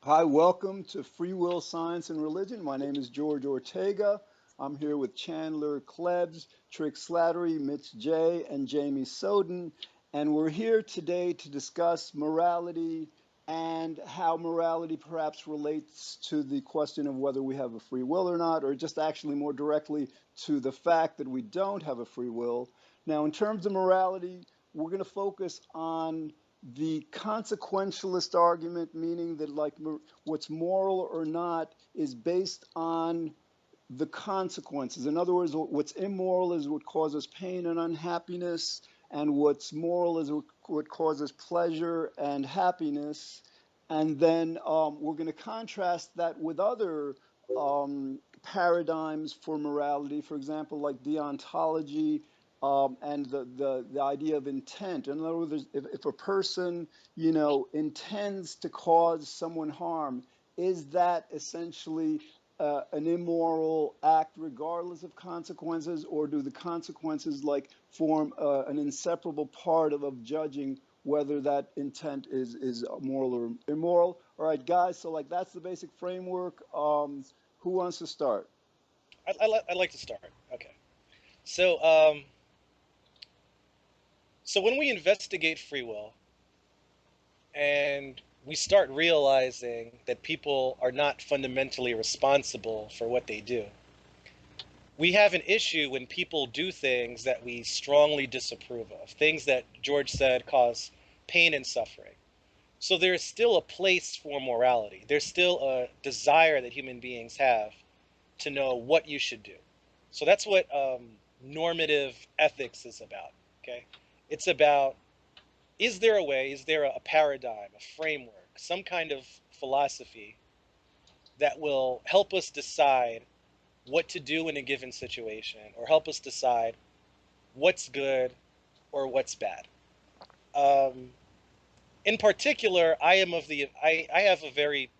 Hi, welcome to Free Will, Science, and Religion. My name is George Ortega. I'm here with Chandler Klebs, Trick Slattery, Mitch J, and Jamie Soden. And we're here today to discuss morality and how morality perhaps relates to the question of whether we have a free will or not, or just actually more directly to the fact that we don't have a free will. Now, in terms of morality, we're going to focus on the consequentialist argument, meaning that what's moral or not is based on the consequences. In other words, what's immoral is what causes pain and unhappiness, and what's moral is what causes pleasure and happiness. And then we're going to contrast that with other paradigms for morality, for example, like deontology, and the idea of intent. In other words, if a person, intends to cause someone harm, is that essentially an immoral act regardless of consequences, or do the consequences form an inseparable part of judging whether that intent is moral or immoral? All right, guys. So that's the basic framework. Who wants to start? I'd like to start. Okay. So, so when we investigate free will and we start realizing that people are not fundamentally responsible for what they do, we have an issue when people do things that we strongly disapprove of, things that George said cause pain and suffering. So there's still a place for morality. There's still a desire that human beings have to know what you should do. So that's what normative ethics is about. Okay, it's about, is there a way, is there a paradigm, a framework, some kind of philosophy that will help us decide what to do in a given situation, or help us decide what's good or what's bad. Um, in particular, I have a very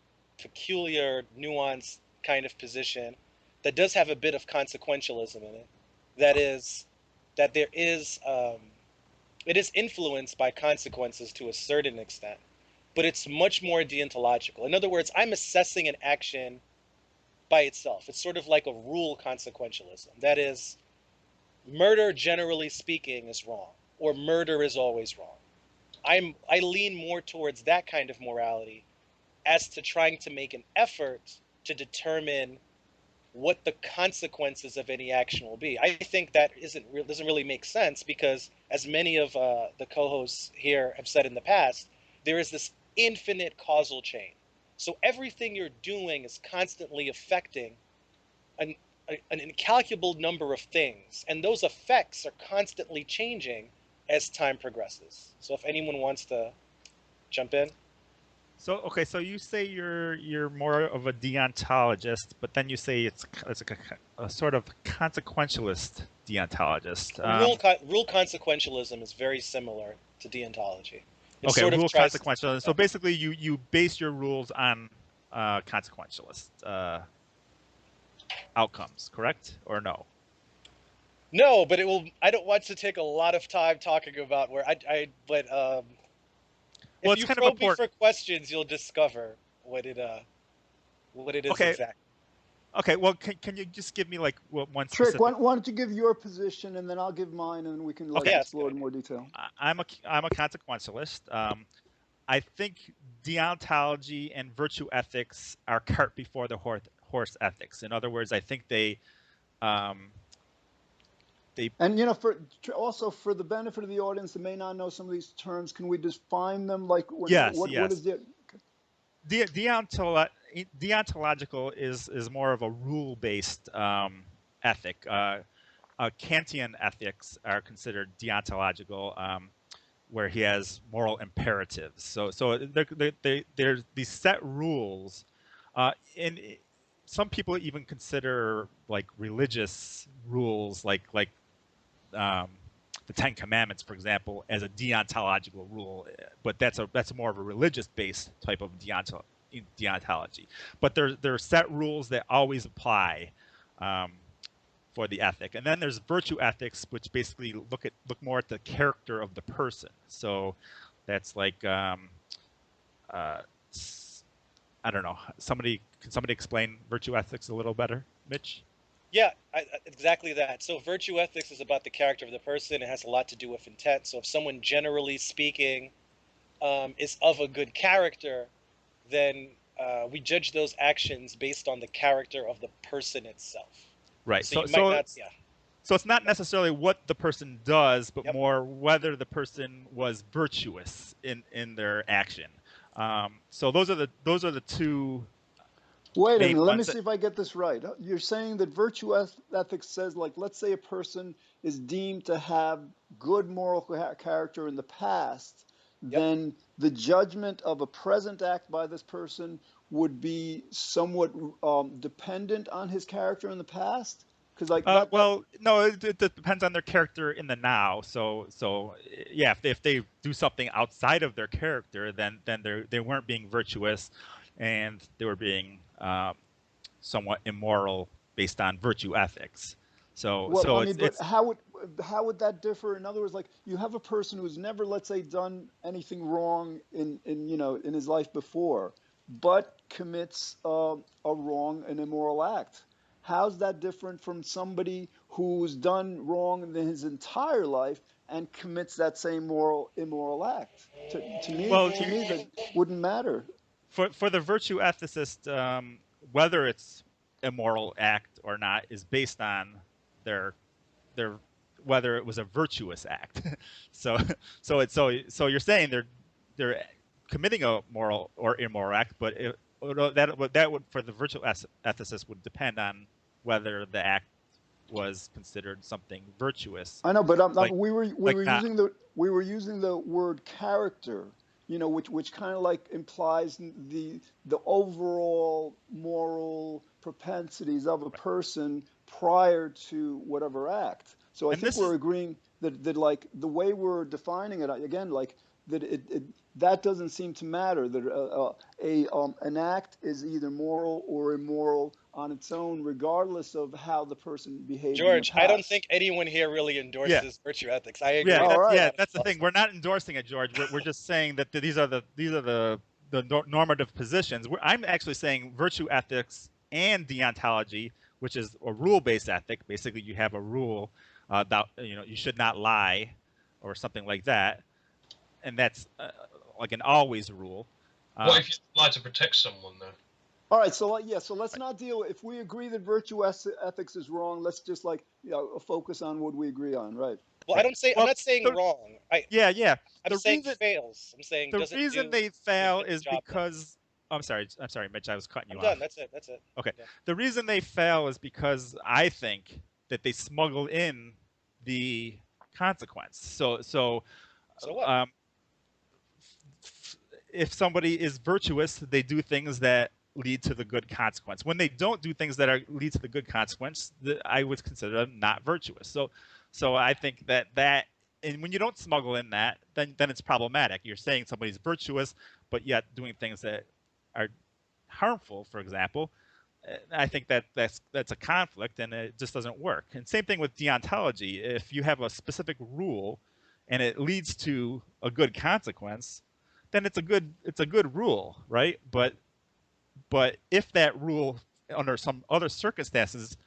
peculiar, nuanced kind of position that does have a bit of consequentialism in it. That is, that there is it is influenced by consequences to a certain extent, but it's much more deontological. In other words, I'm assessing an action by itself. It's sort of like a rule consequentialism. That is, murder, generally speaking, is wrong, or murder is always wrong. I lean more towards that kind of morality as to trying to make an effort to determine what the consequences of any action will be. I think that doesn't really make sense because, as many of the co-hosts here have said in the past, there is this infinite causal chain. So everything you're doing is constantly affecting an, an incalculable number of things, and those effects are constantly changing as time progresses. So if anyone wants to jump in. So okay, so you say you're more of a deontologist, but then you say it's like a sort of consequentialist deontologist. Rule consequentialism is very similar to deontology. It Okay, sort of rule tries. consequentialist. So basically, you base your rules on consequentialist outcomes, correct or no? No, but it will. I don't want to take a lot of time talking about where But Well, if it's you kind of probe me important. for questions, you'll discover what it is Okay, exactly. okay. Well, can you just give me like one Trick, specific? why don't you give your position, and then I'll give mine, and we can Okay, Yeah, it's a good explore in idea. more detail. I'm a consequentialist. I think deontology and virtue ethics are cart before the horse ethics. In other words, I think um, they And also for the benefit of the audience that may not know some of these terms, can we define them? Like, yes, what is yes. the? Deontological is more of a rule based ethic. Kantian ethics are considered deontological, where he has moral imperatives. So there's these set rules, and some people even consider like religious rules, like um, the Ten Commandments, for example, as a deontological rule. But that's more of a religious based type of deontology. But there are set rules that always apply. Um, for the ethic, and then there's virtue ethics, which basically look more at the character of the person. So that's like uh, I don't know. Can somebody explain virtue ethics a little better, Mitch? Yeah, exactly that. So virtue ethics is about the character of the person. It has a lot to do with intent. So if someone, generally speaking, is of a good character, then we judge those actions based on the character of the person itself. Right. So you might not, yeah. So it's not necessarily what the person does, but Yep. more whether the person was virtuous in their action. So those are the two. Wait a main minute, let me ones see if I get this right. You're saying that virtue ethics says, like, let's say a person is deemed to have good moral character in the past, Yep. then the judgment of a present act by this person would be somewhat dependent on his character in the past? Because, like, Well, no, it depends on their character in the now. So yeah, if they do something outside of their character, then they weren't being virtuous, and they were being somewhat immoral based on virtue ethics. Well, I mean, but It's how would that differ? In other words, like, you have a person who's never, let's say, done anything wrong in his life before, but commits a wrong, an immoral act. How's that different from somebody who's done wrong in his entire life and commits that same immoral act? To me, well, that wouldn't matter. for the virtue ethicist, whether it's a moral act or not is based on their their whether it was a virtuous act. so so you're saying they're committing a moral or immoral act, but that would for the virtue ethicist would depend on whether the act was considered something virtuous. I know, but Like we were not using the word character, which kind of like implies the overall moral propensities of a person prior to whatever act. So I and think this we're is agreeing that like the way we're defining it again, like that that doesn't seem to matter. That an act is either moral or immoral on its own, regardless of how the person behaved in the George, I don't past. think anyone here really yeah. endorses virtue ethics. I agree. Yeah, All right. yeah, that's the thing. We're not endorsing it, George. We're just saying that these are the normative positions. I'm actually saying virtue ethics and deontology, which is a rule-based ethic. Basically, you have a rule that you should not lie, or something like that, and that's like an always rule. What if you lie to protect someone, though? All right, so so let's not deal. If we agree that virtue ethics is wrong, let's just focus on what we agree on, right? Well, Right. I'm Well, not saying wrong. yeah. I'm The saying reason fails. I'm saying the doesn't reason do they as fail good a is job does. because I'm sorry, Mitch. I was cutting you I'm off. done. That's it. Okay. Yeah. The reason they fail is because I think that they smuggle in the consequence. So So what? um, if somebody is virtuous, they do things that lead to the good consequence. When they don't do things that lead to the good consequence, I would consider them not virtuous. So I think that and when you don't smuggle in that, then it's problematic. You're saying somebody's virtuous, but yet doing things that are harmful, for example. I think that's a conflict, and it just doesn't work. And same thing with deontology. If you have a specific rule, and it leads to a good consequence, then it's a good rule, right? But if that rule under some other circumstances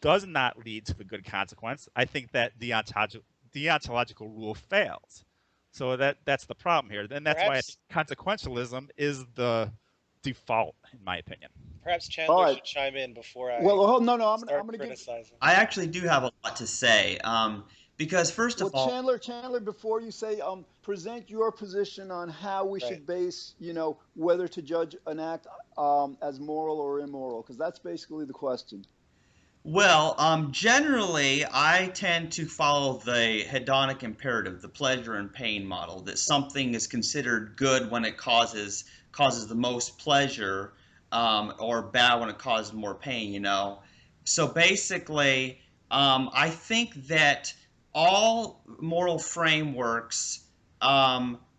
does not lead to the good consequence, I think that deontological rule fails. So that's the problem here, and that's why I think Perhaps consequentialism is the default, in my opinion. perhaps All Chandler right. should chime in before I Well, no, start I'm gonna give. criticizing. I actually do have a lot to say. Because first Well, of all, Chandler, before you say, present your position on how we Right. should base, whether to judge an act as moral or immoral, because that's basically the question. well, generally, I tend to follow the hedonic imperative, the pleasure and pain model, that something is considered good when it causes the most pleasure, or bad when it causes more pain. So basically, I think that all moral frameworks,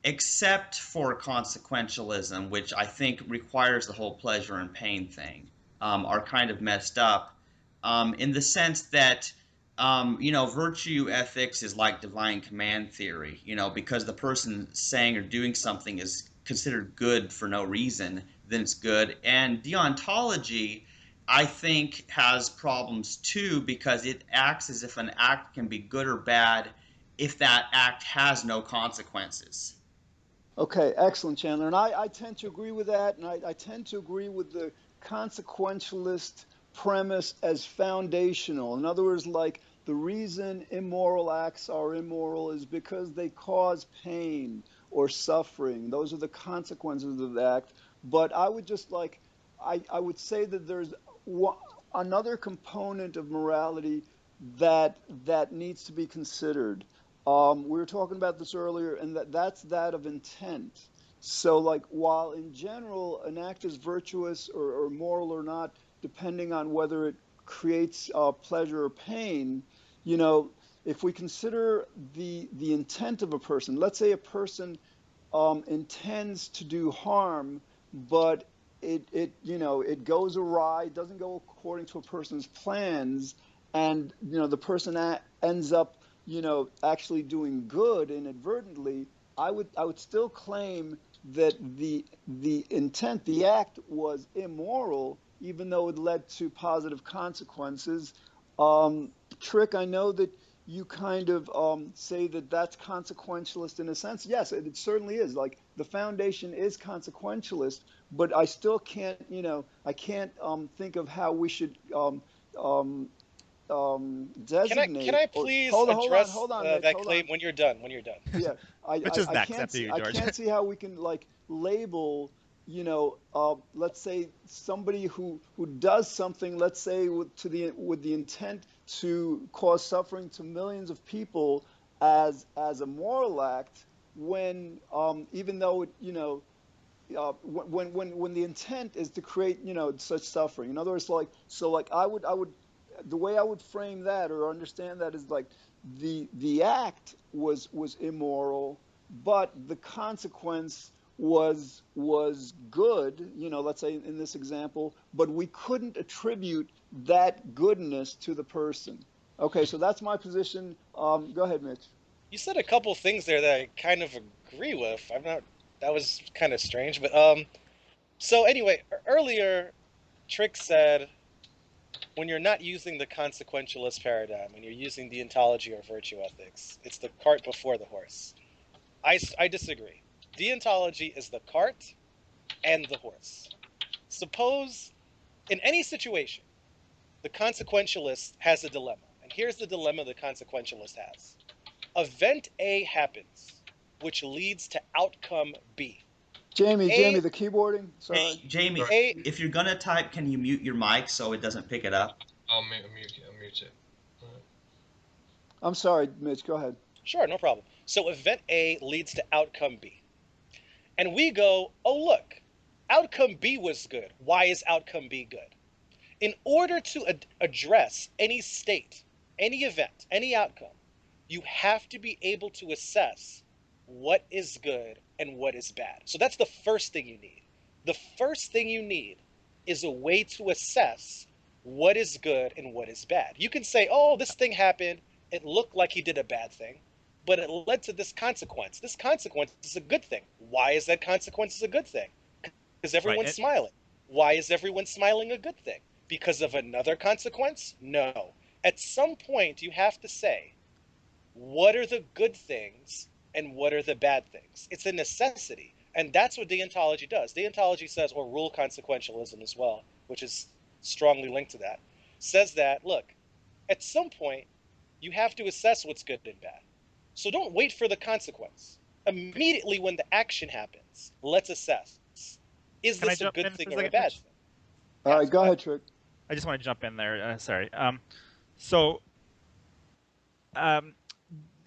except for consequentialism, which I think requires the whole pleasure and pain thing, are kind of messed up, in the sense that, virtue ethics is like divine command theory, because the person saying or doing something is considered good for no reason, then it's good. And deontology, I think, has problems too because it acts as if an act can be good or bad if that act has no consequences. Okay, excellent, Chandler. And I tend to agree with that, and I tend to agree with the consequentialist premise as foundational. In other words, like the reason immoral acts are immoral is because they cause pain or suffering. Those are the consequences of the act. But I would just like, I would say that there's another component of morality that needs to be considered. We were talking about this earlier, and that's that of intent. So, like, while in general an act is virtuous or moral or not, depending on whether it creates pleasure or pain, you know, if we consider the intent of a person, let's say a person intends to do harm, but it goes awry, doesn't go according to a person's plans, and the person ends up actually doing good inadvertently. I would still claim that the intent, the act was immoral, even though it led to positive consequences. Trick, I know that you kind of say that that's consequentialist in a sense. Yes, it certainly is. Like the foundation is consequentialist, but I still can't, I can't think of how we should Can designate. I Or please hold address on, Mitch, that hold claim on. when you're done? When you're done. Yeah, Mitch is I next can't after see you, George. how we can like label, let's say somebody who does something, let's say with the intent to cause suffering to millions of people as a moral act, when even though it when the intent is to create such suffering. In other words, like I would the way I would frame that or understand that is like the act was immoral, but the consequence was good, let's say in this example, but we couldn't attribute that goodness to the person. Okay, so that's my position. Go ahead, Mitch. You said a couple things there that I kind of agree with. I'm not. That was kind of strange, but So anyway, earlier, Trick said when you're not using the consequentialist paradigm, when you're using deontology or virtue ethics, it's the cart before the horse. I disagree. Deontology is the cart and the horse. Suppose in any situation, the consequentialist has a dilemma. And here's the dilemma the consequentialist has. Event A happens, which leads to outcome B. Jamie, A, the keyboarding. Sorry. Hey, Jamie, A, if you're gonna type, can you mute your mic so it doesn't pick it up? I'll mute it. Alright. I'm sorry, Mitch. Go ahead. sure, no problem. So event A leads to outcome B. And we go, oh, look, outcome B was good. Why is outcome B good? In order to address any state, any event, any outcome, you have to be able to assess what is good and what is bad. So that's the first thing you need. The first thing you need is a way to assess what is good and what is bad. You can say, oh, this thing happened. It looked like he did a bad thing, but it led to this consequence. This consequence is a good thing. Why is that consequence a good thing? Because Right. everyone's smiling. Why is everyone smiling a good thing? Because of another consequence? No. At some point, you have to say, what are the good things and what are the bad things? It's a necessity. And that's what deontology does. Deontology says, or rule consequentialism as well, which is strongly linked to that, says that, look, at some point, you have to assess what's good and bad. So don't wait for the consequence. Immediately when the action happens, let's assess. Is Can I this a jump good in for thing a or a second, bad Mitch? thing? All Yes, right, go ahead, Trick. I just want to jump in there. Sorry. So um,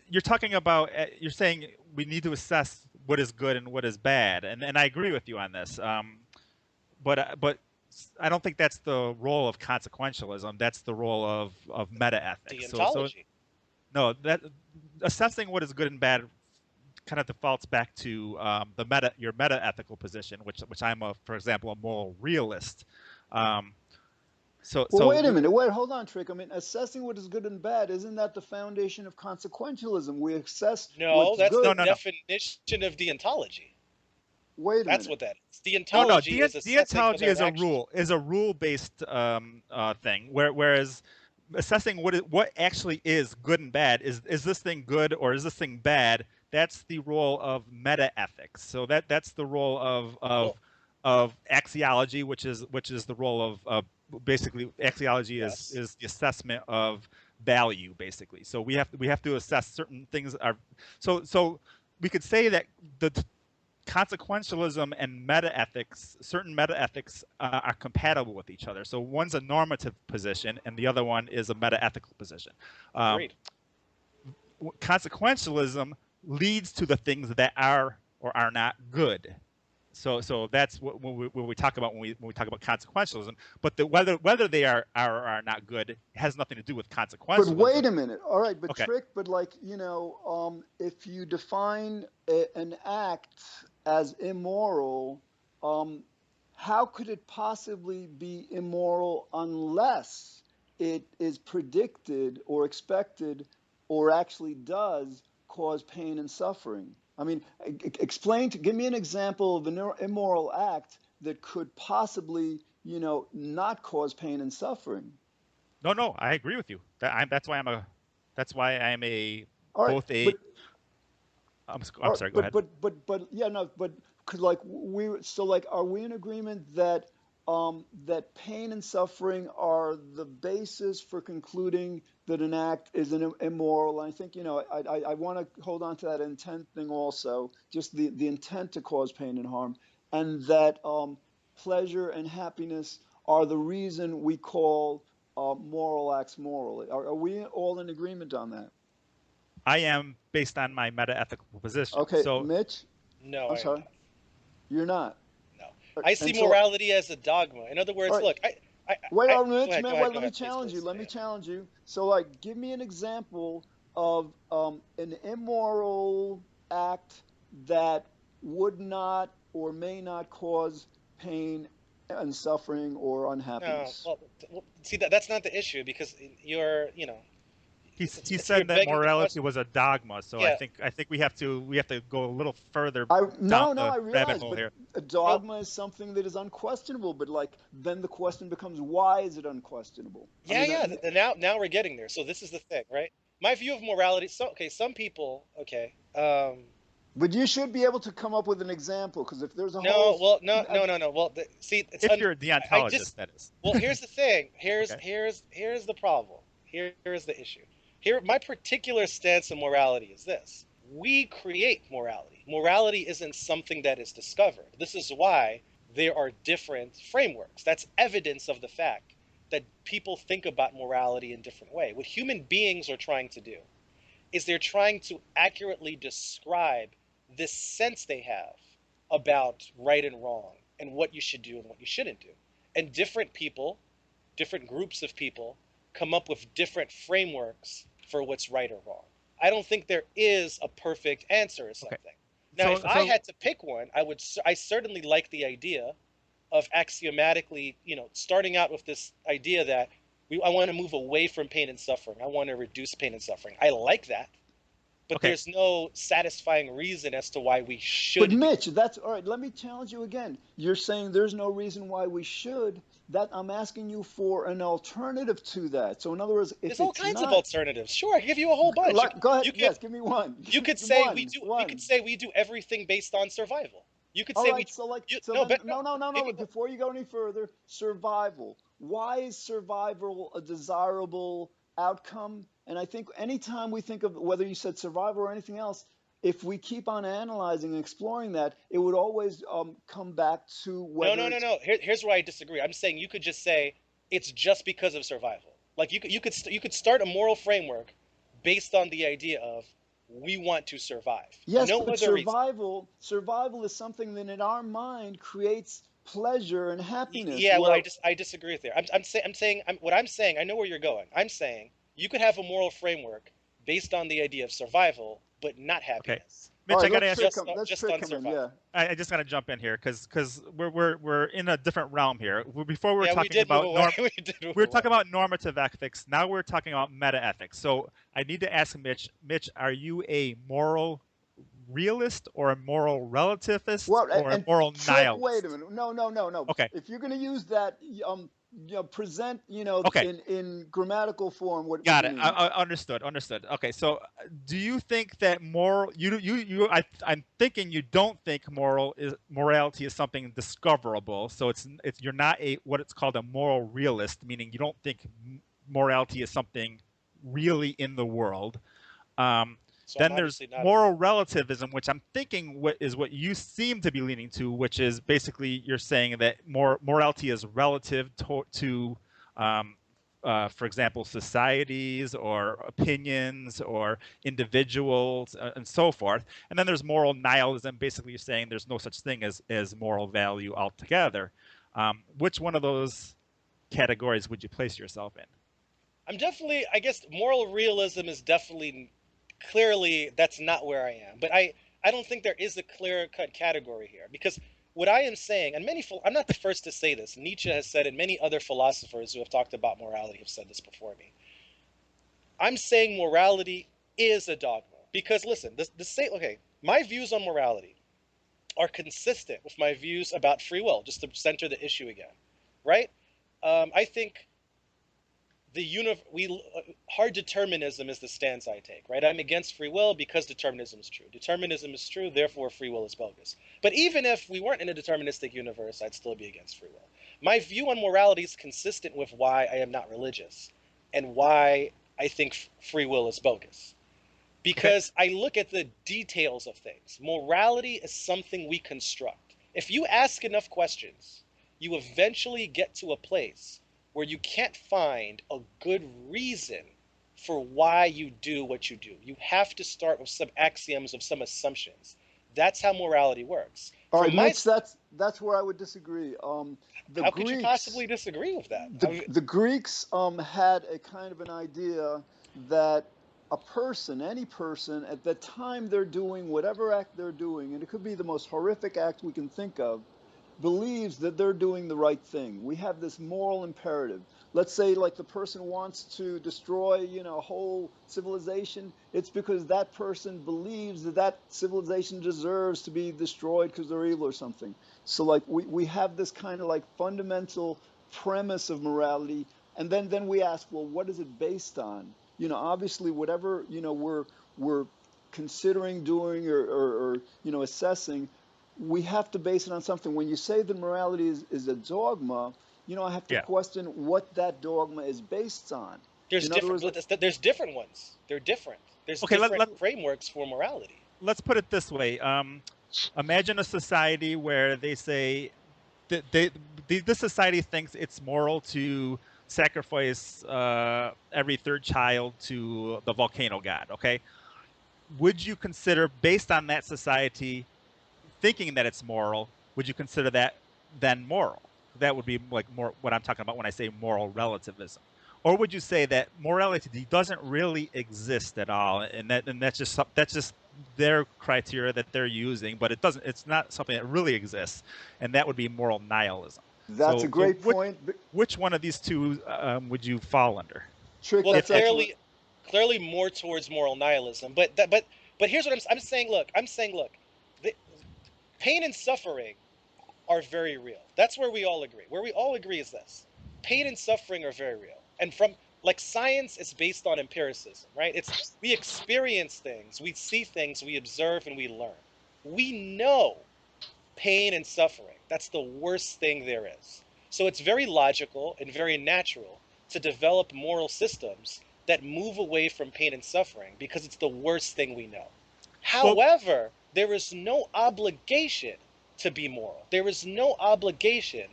you're talking about, you're saying we need to assess what is good and what is bad, and I agree with you on this. But I don't think that's the role of consequentialism. That's the role of meta ethics. So Deontology. no, that assessing what is good and bad kind of defaults back to your meta ethical position, which I'm for example, a moral realist. Um, so Well, so wait a we, minute. Wait, hold on, Trick. I mean, assessing what is good and bad, isn't that the foundation of consequentialism? We assess No, what's that's the no good. no no definition of deontology. Wait a That's minute. what that is. No, Deontology is assessing deontology whether an is a action. rule-based thing. Whereas assessing what actually is good and bad is this thing good or is this thing bad? That's the role of meta ethics. So that's the role Well, of axiology, which is the role of basically axiology yes. is the assessment of value basically. So we have to assess certain things are so we could say that the consequentialism and certain meta ethics are compatible with each other. So one's a normative position and the other one is a meta ethical position. Um, Agreed. Consequentialism leads to the things that are or are not good. So that's what when we talk about when we talk about consequentialism. But whether they are or are not good has nothing to do with But wait consequentialism. a minute. All right, but Okay. Trick, but like, if you define an act as immoral, um, how could it possibly be immoral unless it is predicted or expected or actually does cause pain and suffering? I mean, give me an example of an immoral act that could possibly, not cause pain and suffering. No, I agree with you. That's why I'm a All right, both a but I'm sorry, go ahead. yeah, no, but could like so like are we in agreement that that pain and suffering are the basis for concluding that an act is an immoral? And I think I want to hold on to that intent thing also, just the intent to cause pain and harm, and that pleasure and happiness are the reason we call moral acts moral. Are we all in agreement on that? I am based on my meta-ethical position. Okay, So Mitch, No, I'm I am sorry, not. you're not. No. I see And so, morality as a dogma. In other all words, right, look, wait, I Mitch, man, wait, go let me ahead, please, challenge you. please. Let me Yeah. challenge you. So, like, give me an example of an immoral act that would not or may not cause pain and suffering or No, unhappiness. well, see that's not the issue because he you're said that begging the morality question. was a dogma. So Yeah. I think we have to go a little further down No, the I rabbit realize, hole but here. a Well, dogma is something that is unquestionable. But like, then the question becomes, why is it unquestionable? I yeah, mean, yeah. Now we're getting there. So this is the thing, right? My view of morality. So okay, some people. Okay. but you should be able to come up with an example because if there's a whole, No. Well, no. Well, see, If you're a I just. deontologist, that is. Well, here's the thing. Okay. Here's the problem. Here's the issue. Here, my particular stance on morality is this: we create morality. Morality isn't something that is discovered. This is why there are different frameworks. That's evidence of the fact that people think about morality in different way. What human beings are trying to do is they're trying to accurately describe this sense they have about right and wrong and what you should do and what you shouldn't do. And different people, different groups of people come up with different frameworks for what's right or wrong. I don't think there is a perfect answer or Okay. something. Now, if I So had to pick one, I certainly like the idea of axiomatically, starting out with this idea that I want to move away from pain and suffering. I want to reduce pain and suffering. I like that, but okay. there's no satisfying reason as to why we but should be. Mitch, that's all right. Let me challenge you again. You're saying there's no reason why we should. That I'm asking you for an alternative to that. So in other words, if There's all it's kinds of not, alternatives. Sure, I can give you a whole bunch. go ahead. You could Yes, give me one. you could say we One, do we could one. say we do everything based on survival. You could All say we right. So like, you so no, then, but no, no. give me But before you go any further, survival. Why is survival a desirable outcome? And I think anytime we think of whether you said survival or anything else, if we keep on analyzing and exploring that, it would always come back to whether it's no. Here's where I disagree. I'm saying you could just say it's just because of survival. Like you could start a moral framework based on the idea of we want to survive. yes, No but other reason. survival is something that in our mind creates pleasure and happiness. Yeah, well, Where I disagree with you. What I'm saying. I know where you're going. I'm saying you could have a moral framework based on the idea of survival, but not Okay. happiness. all Mitch, I right, got to ask you. let's Just trick on come in. survival. Yeah. I just got to jump in here because we're in a different realm here. Before we were Yeah, we talking did move about away. We did we move were away. talking about normative ethics. Now we're talking about meta ethics. So I need to ask Mitch. Mitch, are you a moral realist or a moral relativist Well, or a and moral Trick, wait nihilist? a minute. No, no, no, no. Okay. If you're going to use that, present, Okay. in grammatical form what Got you it. mean. Understood. Understood. Okay. So, do you think that I'm thinking you don't think morality is something discoverable. So it's you're not a what it's called a moral realist, meaning you don't think morality is something really in the world. Um, So I'm then there's obviously not a moral realist. relativism, which I'm thinking what you seem to be leaning to, which is basically you're saying that morality is relative to for example, societies or opinions or individuals and so forth. And then there's moral nihilism. Basically, you're saying there's no such thing as moral value altogether. Which one of those categories would you place yourself in? I'm definitely, I guess, moral realism is definitely, clearly, that's not where I am. But I don't think there is a clear-cut category here because what I am saying, and I'm not the first to say this. Nietzsche has said it, many other philosophers who have talked about morality have said this before me. I'm saying morality is a dogma because listen, okay, my views on morality are consistent with my views about free will. Just to center the issue again, right? I think hard determinism is the stance I take, right? I'm against free will because determinism is true. Determinism is true, therefore free will is bogus. But even if we weren't in a deterministic universe, I'd still be against free will. My view on morality is consistent with why I am not religious and why I think free will is bogus. Okay. Because I look at the details of things. Morality is something we construct. If you ask enough questions, you eventually get to a place where you can't find a good reason for why you do what you do. You have to start with some axioms of some assumptions. That's how morality works. All right, From my Mitch, that's where I would disagree. The How could you Greeks, possibly disagree with that? the Greeks had a kind of an idea that a person, any person, at the time they're doing whatever act they're doing, and it could be the most horrific act we can think of, believes that they're doing the right thing. We have this moral imperative. Let's say, like, the person wants to destroy, a whole civilization. It's because that person believes that that civilization deserves to be destroyed because they're evil or something. So, like, we have this kind of like fundamental premise of morality, and then we ask, well, what is it based on? Obviously, whatever we're considering doing or assessing, we have to base it on something. When you say that morality is a dogma, I have to Yeah. question what that dogma is based on. there's In other different words, there's different ones. They're different. There's Okay. different frameworks for morality. Let's put it this way. Imagine a society where they say this society thinks it's moral to sacrifice every third child to the volcano god. Okay, would you consider, based on that society thinking that it's moral, would you consider that then moral? That would be like more what I'm talking about when I say moral relativism. Or would you say that morality doesn't really exist at all, and that's just their criteria that they're using, but it's not something that really exists, and that would be moral nihilism. that's a So great point. which one of these two would you fall under? Trick, Well, that's excellent. clearly more towards moral nihilism. But here's what I'm saying. Look, the, pain and suffering are very real. That's where we all agree. Where we all agree is this: pain and suffering are very real. And from like science is based on empiricism, right? It's we experience things, we see things, we observe, and we learn. We know pain and suffering. That's the worst thing there is. So it's very logical and very natural to develop moral systems that move away from pain and suffering because it's the worst thing we know. Well, However, there is no obligation to be moral. There is no obligation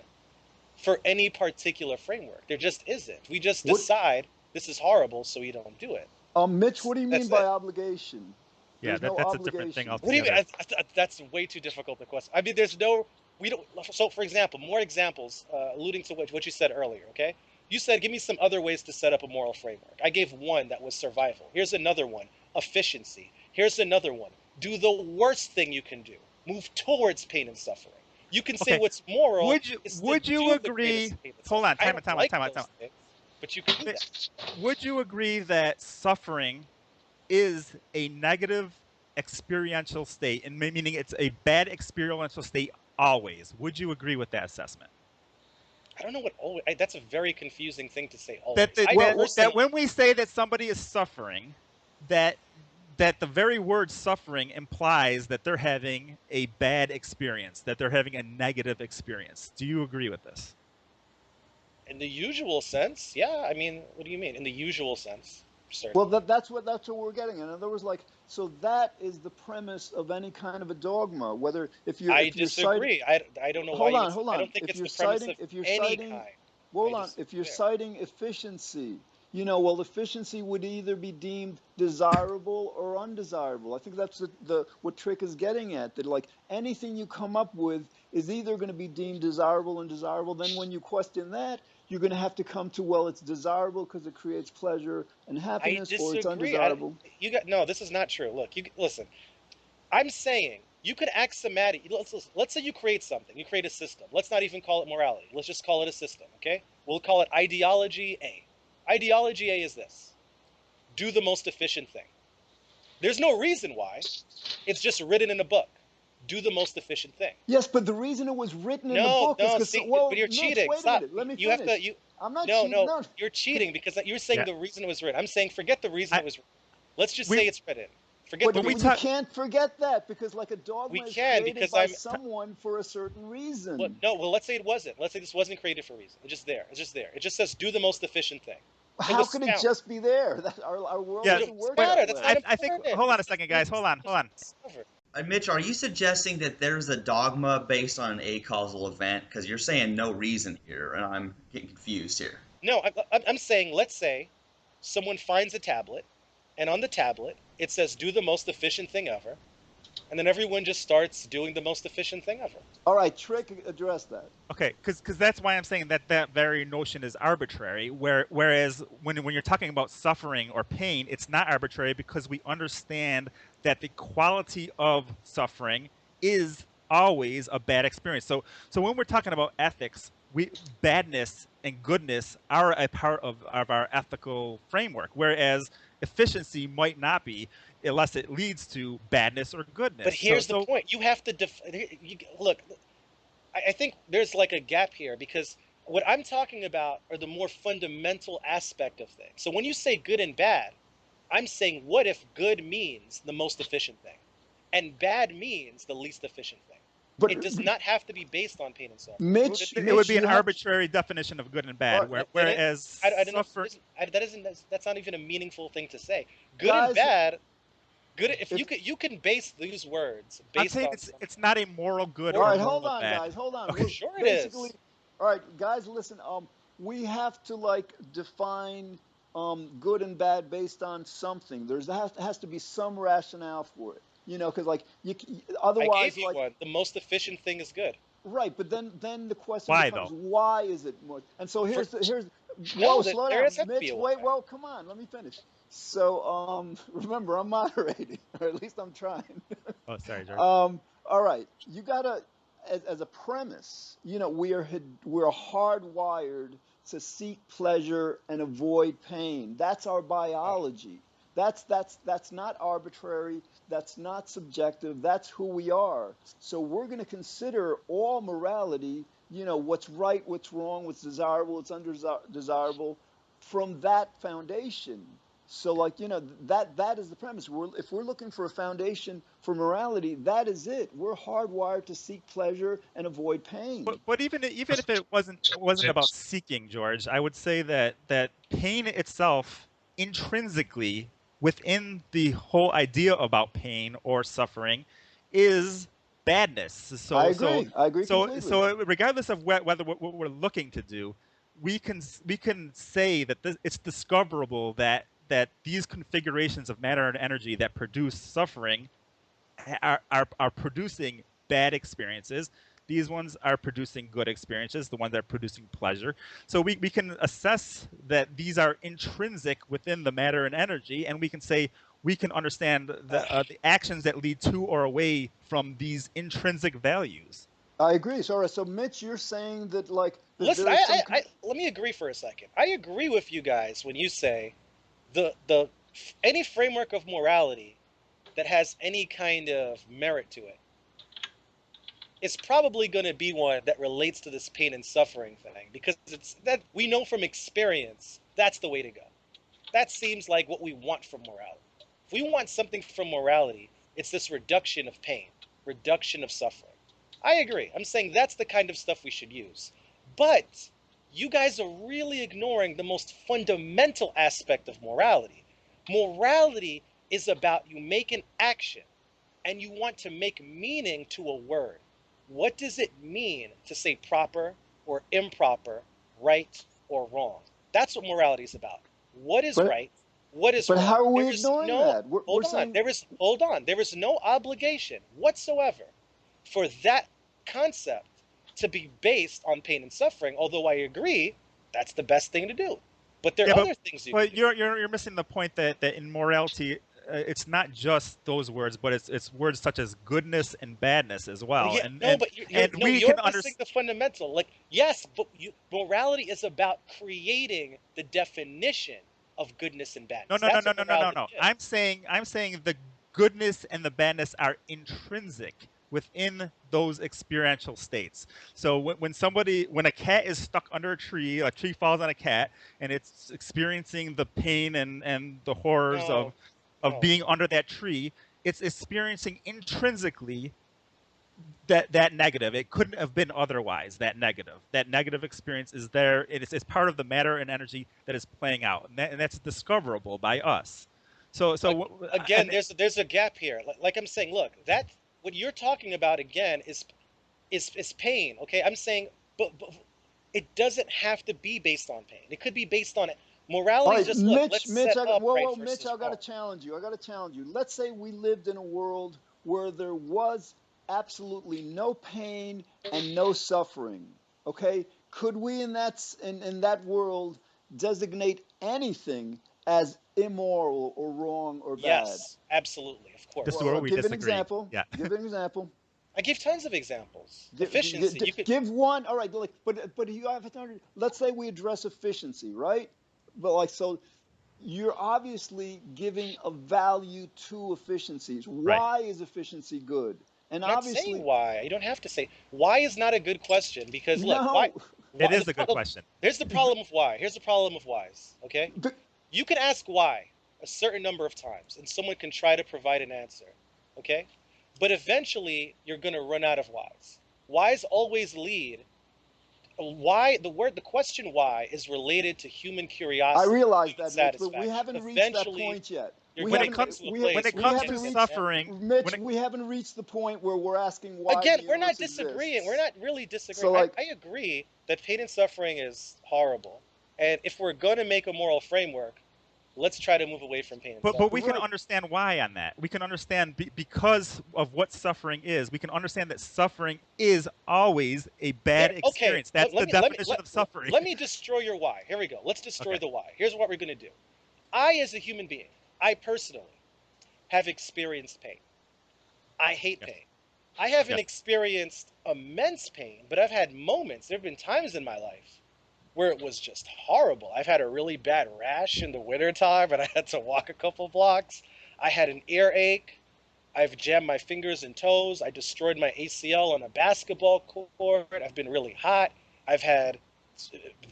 for any particular framework. There just isn't. We just What, decide this is horrible, so we don't do it. Mitch? What do you mean That's by it. obligation? yeah, There's no that's a different thing obligation. What do you mean? altogether. That's way too difficult a question. I mean, there's no, we don't. So, for example, more examples, alluding to what you said earlier. Okay, you said give me some other ways to set up a moral framework. I gave one that was survival. Here's another one: efficiency. Here's another one: do the worst thing you can do. Move towards pain and suffering. You can say Okay, what's moral would you is to would you do the greatest agree? pain and Hold suffering. on, I time don't out, time out, like time out, time those out. things, but you can do that. Would you agree that suffering is a negative experiential state, and meaning it's a bad experiential state always. Would you agree with that assessment? I don't know what always. That's a very confusing thing to say. Always. That when we say that somebody is suffering, that the very word suffering implies that they're having a bad experience, that they're having a negative experience. Do you agree with this? In the usual sense, yeah. I mean, what do you mean? In the usual sense, certainly. Well, that's what we're getting. In other words, like, so that is the premise of any kind of a dogma. Whether if you're disagree. I don't know why. Hold on. I don't think it's the premise of any kind. Hold on. If you're citing efficiency, well, efficiency would either be deemed desirable or undesirable. I think that's what Trick is getting at. That like anything you come up with is either going to be deemed desirable and undesirable. Then when you question that, you're going to have to come to, well, it's desirable because it creates pleasure and happiness, or it's undesirable. This is not true. Look, listen. I'm saying you could axiomatic. Let's say you create something. You create a system. Let's not even call it morality. Let's just call it a system. Okay? We'll call it ideology A. Ideology A is this: do the most efficient thing. There's no reason why. It's just written in a book. Do the most efficient thing. Yes, but the reason it was written in the book is because, but you're cheating. Wait Stop. A minute. Let me finish. I'm not cheating. No, you're cheating because you're saying the reason it was written. I'm saying forget the reason it was written. Let's just say it's written. But you can't forget that, because like a dogma is created by someone for a certain reason. Well, let's say it wasn't. Let's say this wasn't created for a reason. It's just there. It just says do the most efficient thing. How could it just be there? Our world doesn't work that way. I think. Hold on a second, guys. Hold on. Mitch, are you suggesting that there's a dogma based on an acausal event? Because you're saying no reason here, and I'm getting confused here. No, I'm saying, let's say someone finds a tablet, and on the tablet it says do the most efficient thing ever, and then everyone just starts doing the most efficient thing ever. All right, Trick, address that. Okay, because that's why I'm saying that very notion is arbitrary. Whereas when you're talking about suffering or pain, it's not arbitrary, because we understand that the quality of suffering is always a bad experience. So when we're talking about ethics, badness and goodness are a part of our ethical framework, whereas efficiency might not be, unless it leads to badness or goodness. But here's the point. You have to look. I think there's like a gap here, because what I'm talking about are the more fundamental aspect of things. So when you say good and bad, I'm saying, what if good means the most efficient thing and bad means the least efficient thing? But it does not have to be based on pain and suffering. Mitch, it would be an arbitrary definition of good and bad, whereas that's not even a meaningful thing to say. Good and bad. Good if you can base these words based on. It's not a moral good. All right, hold on, guys. Hold on. Okay, sure it is. All right, guys, listen. We have to define good and bad based on something. There has to be some rationale for it. Because otherwise, I gave you one. The most efficient thing is good. Right, but then the question becomes, though? why is it more? And so here's no, slow down, Mitch. Wait, well, come on, let me finish. So remember, I'm moderating, or at least I'm trying. Oh, sorry, George. All right, you gotta, as a premise, we're hardwired to seek pleasure and avoid pain. That's our biology. That's not arbitrary. That's not subjective. That's who we are. So we're going to consider all morality, what's right, what's wrong, what's desirable, what's undesirable, from that foundation. So that is the premise. If we're looking for a foundation for morality, that is it. We're hardwired to seek pleasure and avoid pain. But even if it wasn't about seeking, George, I would say that pain itself intrinsically, within the whole idea about pain or suffering, is badness. So I agree. So regardless of whether what we're looking to do, we can say that it's discoverable that these configurations of matter and energy that produce suffering are producing bad experiences. These ones are producing good experiences, the ones that are producing pleasure. So we can assess that these are intrinsic within the matter and energy, and we can say we can understand the actions that lead to or away from these intrinsic values. I agree. So Mitch, you're saying that listen, let me agree for a second. I agree with you guys when you say the any framework of morality that has any kind of merit to it, it's probably going to be one that relates to this pain and suffering thing, because it's that we know from experience that's the way to go. That seems like what we want from morality. If we want something from morality, it's this reduction of pain, reduction of suffering. I agree. I'm saying that's the kind of stuff we should use. But you guys are really ignoring the most fundamental aspect of morality. Morality is about you make an action and you want to make meaning to a word. What does it mean to say proper or improper, right or wrong? That's what morality is about. What is But right? What is but wrong? how are we There is ignoring no that? We're hold on. saying There is no obligation whatsoever for that concept to be based on pain and suffering. Although I agree, that's the best thing to do. But there are other things you can But do. you're missing the point that in morality, it's not just those words, but it's words such as goodness and badness as Well, well. yeah, And no, but we you're can missing understand. the fundamental. Like, yes, but morality is about creating the definition of goodness and No, badness. no, no, That's no, what no, no, no, morality no. is. I'm saying the goodness and the badness are intrinsic within those experiential states. So when a cat is stuck under a tree falls on a cat, and it's experiencing the pain and the horrors No, of no. being under that tree, it's experiencing intrinsically that negative. It couldn't have been otherwise. That negative experience is there. It's part of the matter and energy that is playing out, and that's discoverable by us. Again, there's a gap here. Like I'm saying, look, that what you're talking about again is pain. Okay, I'm saying, but it doesn't have to be based on pain. It could be based on it. all Morality is right, just look. Let's Mitch, set up right Mitch, versus I got to wrong. challenge you. I got to challenge you. Let's say we lived in a world where there was absolutely no pain and no suffering. Okay, could we in that world designate anything as immoral or wrong or bad? Yes, absolutely, of This is course. where Well, we give an disagree. example. Yeah. Give an example. I gave tons of examples. Efficiency. You could. Give one. All right, like, but you have to. Let's say we address efficiency, right? But like so, you're obviously giving a value to efficiencies. Right. Why is efficiency good? And I'm not saying obviously, why. You don't have to say why is not a good question because look, why? no. It Why the is a good problem? question. Here's the problem with why. Here's the problem with whys. Okay, But you can ask why a certain number of times, and someone can try to provide an answer. Okay, but eventually you're going to run out of whys. Whys always lead. Why the question why is related to human I curiosity, realize human that, Mitch. But we satisfaction. haven't reached that Eventually, point yet. you're We going When to it haven't. come comes to a We when place it where you comes haven't to just say, reached. suffering, Mitch, we haven't reached the point where we're asking why the again, we're not universe disagreeing. We're exists. not really disagreeing. So, I, like, I agree that pain and suffering is horrible. And if we're going to make a moral framework, let's try to move away from pain and but suffering. we can right. understand why on that. We can understand because of what suffering is. We can understand that suffering is always a bad There, okay, experience. That's the definition of suffering. let me destroy your why. Here we go. Let's destroy Okay. the why. Here's what we're going to do. I, as a human being, I personally have experienced pain. I hate Yes. pain. I haven't Yes. experienced immense pain, but I've had moments. There have been times in my life where it was just horrible. I've had a really bad rash in the wintertime and I had to walk a couple blocks. I had an earache. I've jammed my fingers and toes. I destroyed my ACL on a basketball court. I've been really hot. I've had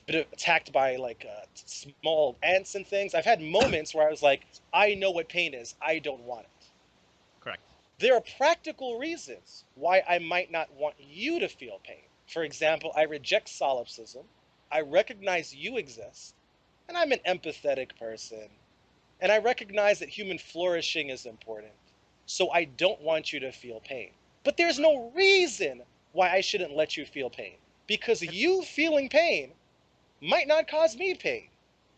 been attacked by like small ants and things. I've had moments where I was like, I know what pain is. I don't want it. Correct. There are practical reasons why I might not want you to feel pain. For example, I reject solipsism. I recognize you exist, and I'm an empathetic person, and I recognize that human flourishing is important. So I don't want you to feel pain. But there's no reason why I shouldn't let you feel pain, because you feeling pain might not cause me pain.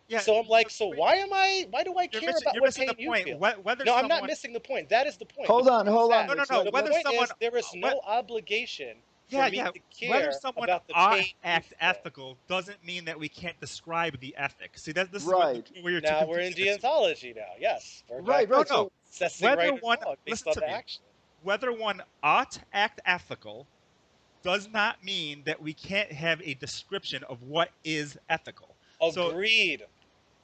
Yeah. So I'm like, But so why do I care about you're what missing pain the you point. feel? Whether No, I'm not someone missing the point. That is the point. The Hold on, point is hold on, that. no, no, Mitch. no. The Whether point someone is there is no obligation for yeah, me yeah. to Whether care someone about the ought pain you act feel. ethical doesn't mean that we can't describe the ethic. See, that this is Right, where you're too Now we're in confusing the two. deontology now. Yes, we're back right, No, right. to no. So, assessing Whether right and one wrong based listen on to the me, action. whether one ought act ethical does not mean that we can't have a description of what is ethical. So Agreed.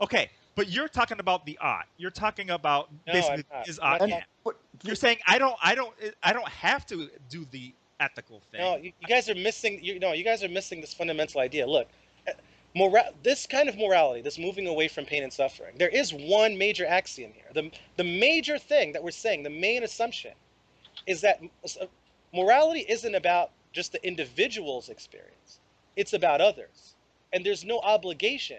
okay, But you're talking about the ought. You're talking about No, basically I'm not. is I'm not ought And talking. can. but You're saying I don't have to do the ethical No, thing. you guys are missing. You guys are missing this fundamental idea. Look, this kind of morality, this moving away from pain and suffering. There is one major axiom here. The major thing that we're saying, the main assumption, is that morality isn't about just the individual's experience. It's about others, and there's no obligation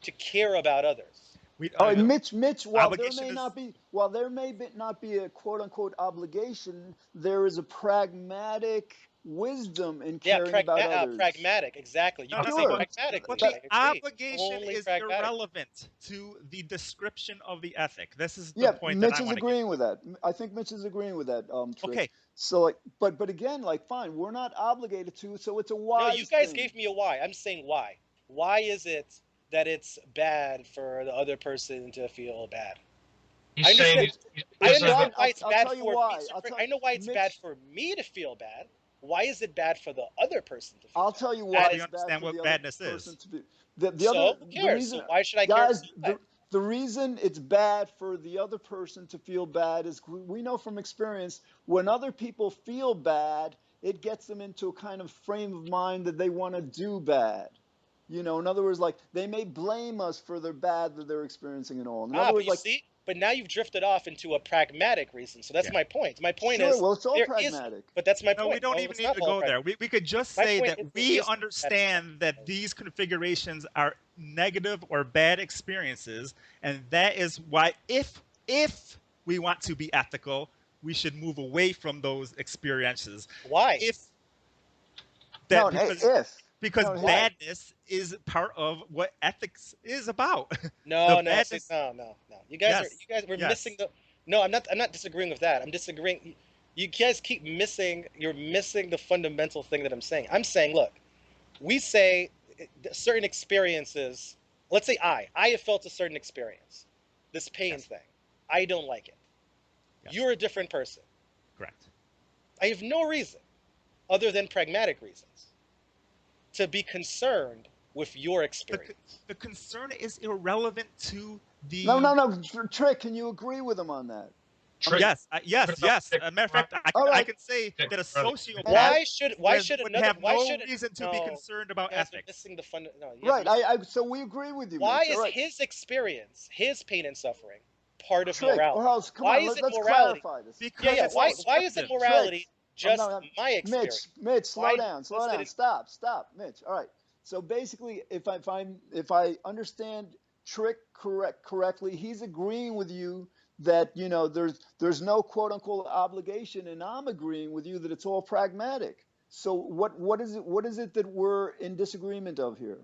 to care about others. We all right, Mitch, obligation is while there not be a quote unquote obligation, there is a pragmatic wisdom in Yeah, caring about others. pragmatic. Exactly. You no, can no, say no, Sure. pragmatically. but That, the I agree. obligation Only is pragmatic. irrelevant to the description of the ethic. This is the yeah, point that Mitch I is want to get agreeing to. with that. I think Mitch is agreeing with that, Trick. Okay, So like, but again, like, fine, we're not obligated to, so it's a No, you wise guys thing. gave me a why. I'm saying why. Why is it that it's bad for the other person to feel bad? He's I saying understand. I he's Fine, understand why it's I'll bad tell you for me. why. I know why it's bad Mitch, for me to feel bad. Why is it bad for the other person to feel I'll bad? tell you how why do you it's bad understand for the what other badness person is? to be. So who The cares? reason, So why should I care? guys, the reason it's bad for the other person to feel bad is we know from experience when other people feel bad, it gets them into a kind of frame of mind that they want to do bad. In other words, like they may blame us for the bad that they're experiencing and all. In other But words, you like, see, but now you've drifted off into a pragmatic reason. So that's Yeah. my point. My point sure, is well, it's all there is, pragmatic. but that's my No, we point. don't No, even it's need not to all go there. pragmatic. We could just My say point that is there we is understand that these configurations are negative or bad experiences, and that is why if we want to be ethical, we should move away from those experiences. why. If No, that because no, Why? badness is part of what ethics is about. The No, no, see, badness, no. yes, You guys were missing yes. the. No, I'm not disagreeing with that. I'm disagreeing. You guys keep missing. You're missing the fundamental thing that I'm saying. I'm saying, look, we say certain experiences. Let's say I have felt a certain experience, this pain Yes, thing. I don't like it. yes, You're a different person. correct. I have no reason, other than pragmatic reasons, to be concerned with your The, experience. the concern is irrelevant to the. no. Trick, can you agree with him on that? trick. Yes. As a matter of fact, All I right. can say that a Brother. And sociopath would have Why no should it reason to be no concerned you about guys are ethics. missing the fun no you guys are right, missing so we agree with you, why Mitch. All is right, his experience, his pain and suffering, part of Trick. morality? Well, come Why on, is it let's morality? clarify this. Because Yeah, it's why is it descriptive. Trick. morality just No, my experience? Mitch, Why slow does down. it Stop, Mitch. All right. So basically, if I understand Trick correctly, he's agreeing with you that there's no quote unquote obligation, and I'm agreeing with you that it's all pragmatic. So what is it that we're in disagreement of here?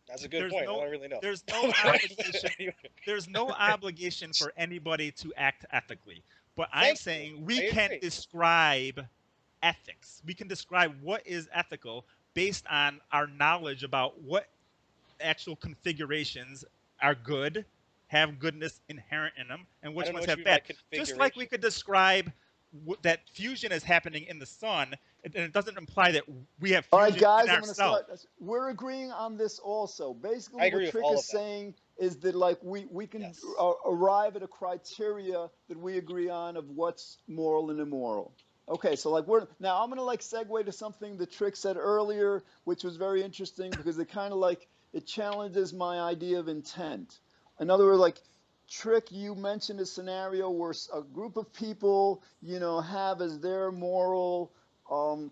That's a good There's point. I no don't really know. there's no obligation there's no obligation for anybody to act ethically. But I'm Thank you. saying we I can agree. describe ethics. We can describe what is ethical based on our knowledge about what actual configurations are good, have goodness inherent in them, and I which don't know ones what you have mean by bad. Just like we configuration. could describe that fusion is happening in the sun, and it doesn't imply that we have All right, fusion in guys, I'm going to ourselves. start. We're agreeing on this also. I Basically, what agree with Trick all is of that. saying is that like we can Yes. arrive at a criteria that we agree on of what's moral and immoral. Okay, so like now I'm going to like segue to something that Trick said earlier, which was very interesting because it kind of like it challenges my idea of intent. In other words, like Trick, you mentioned a scenario where a group of people, have as their moral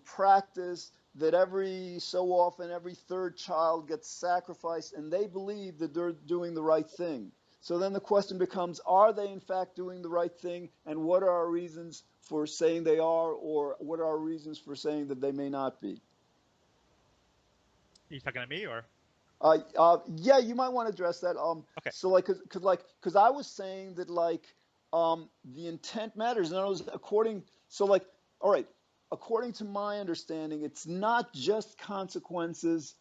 practice that every so often every third child gets sacrificed, and they believe that they're doing the right thing. So then the question becomes, are they in fact doing the right thing, and what are our reasons for saying they are, or what are our reasons for saying that they may not be? Are you talking to me or? Yeah, you might want to address that. Okay. So like, cause I was saying that like, the intent matters. And I was so like, all right, according to my understanding, it's not just consequences.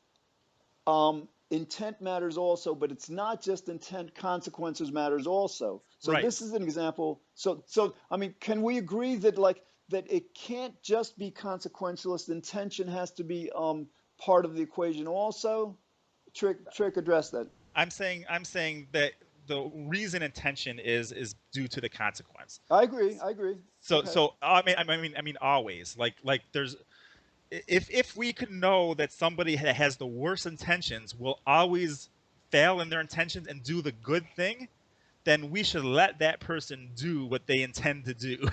Intent matters also, but it's not just intent. Consequences matters also. So Right. this is an example. So I mean, can we agree that like that it can't just be consequentialist? Intention has to be part of the equation also. Trick, address that. I'm saying that the reason intention is due to the consequence. I agree. I agree. So Okay. I mean always like there's if we could know that somebody that has the worst intentions will always fail in their intentions and do the good thing, then we should let that person do what they intend to do.